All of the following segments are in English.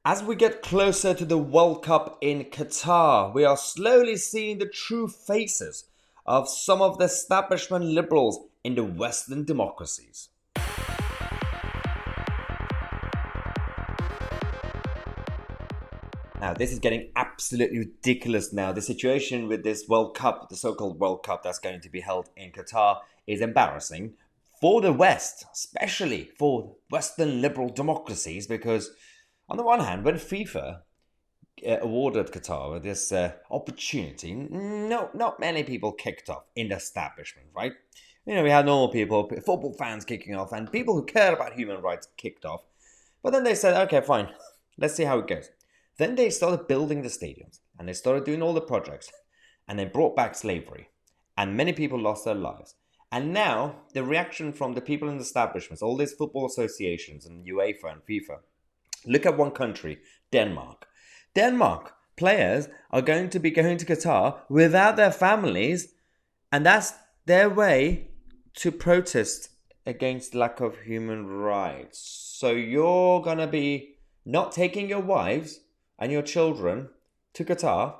As we get closer to the World Cup in Qatar, we are slowly seeing the true faces of some of the establishment liberals in the Western democracies. Now, this is getting absolutely ridiculous now. The situation with this World Cup, the so-called World Cup that's going to be held in Qatar, is embarrassing for the West, especially for Western liberal democracies, because on the one hand, when FIFA awarded Qatar with this opportunity, not many people kicked off in the establishment, right? You know, we had normal people, football fans kicking off, and people who care about human rights kicked off. But then they said, okay, fine, let's see how it goes. Then they started building the stadiums, and they started doing all the projects, and they brought back slavery, and many people lost their lives. And now, the reaction from the people in the establishments, all these football associations and UEFA and FIFA, look at one country, Denmark. Denmark players are going to be going to Qatar without their families, and that's their way to protest against lack of human rights. So you're going to be not taking your wives and your children to Qatar,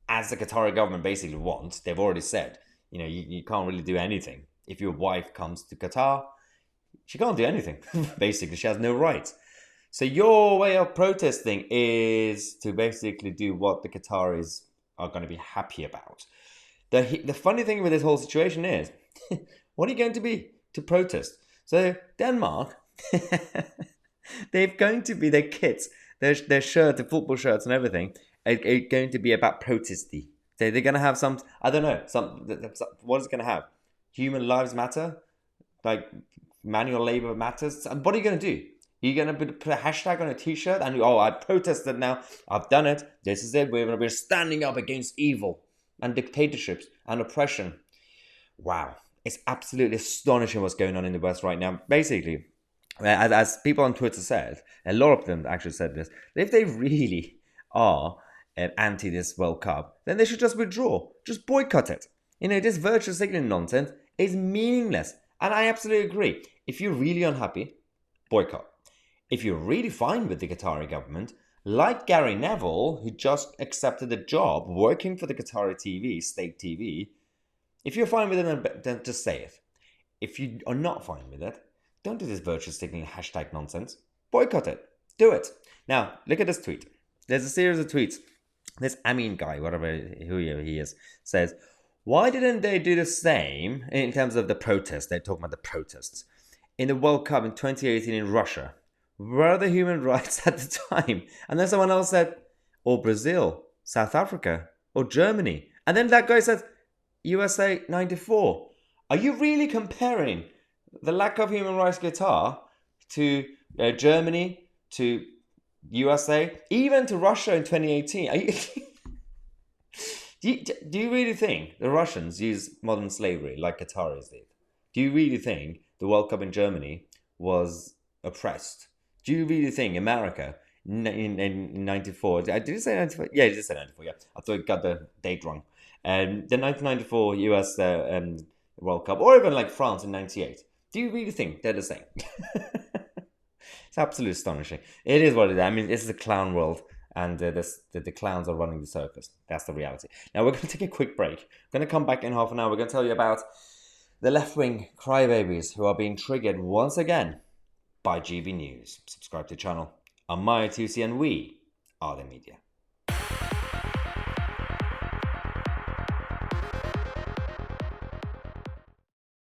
as the Qatari government basically wants. They've already said, you know, you can't really do anything. If your wife comes to Qatar, she can't do anything. Basically, she has no rights. So your way of protesting is to basically do what the Qataris are going to be happy about. The funny thing with this whole situation is, what are you going to be to protest? So Denmark, they're going to be their kits, their shirts, the football shirts and everything are going to be about protesty. So they're going to have some, I don't know, what is it going to have? Human lives matter? Like manual labor matters? And what are you going to do? You're going to put a hashtag on a t-shirt and, oh, I protested now. I've done it. This is it. We're standing up against evil and dictatorships and oppression. Wow. It's absolutely astonishing what's going on in the West right now. Basically, as people on Twitter said, a lot of them actually said this, if they really are anti this World Cup, then they should just withdraw. Just boycott it. You know, this virtual signaling nonsense is meaningless. And I absolutely agree. If you're really unhappy, boycott. If you're really fine with the Qatari government, like Gary Neville, who just accepted a job working for the Qatari TV, state TV, if you're fine with it, then just say it. If you are not fine with it, don't do this virtue signaling hashtag nonsense. Boycott it. Do it. Now, look at this tweet. There's a series of tweets. This Amin guy, whatever who he is, says, why didn't they do the same in terms of the protests? They're talking about the protests. In the World Cup in 2018 in Russia, where are the human rights at the time? And then someone else said, or Brazil, South Africa, or Germany. And then that guy said, USA 94. Are you really comparing the lack of human rights in Qatar to Germany, to USA, even to Russia in 2018? Are you do you really think the Russians use modern slavery like Qataris did? Do you really think the World Cup in Germany was oppressed? Do you really think America in 94, did you say 94? Yeah, you did say 94, yeah. I thought you got the date wrong. The 1994 US World Cup, or even like France in 98. Do you really think they're the same? It's absolutely astonishing. It is what it is. I mean, this is a clown world, and the clowns are running the circus. That's the reality. Now, we're going to take a quick break. We're going to come back in half an hour. We're going to tell you about the left-wing crybabies who are being triggered once again by GB News. Subscribe to the channel. I'm Tousi, and we are the media.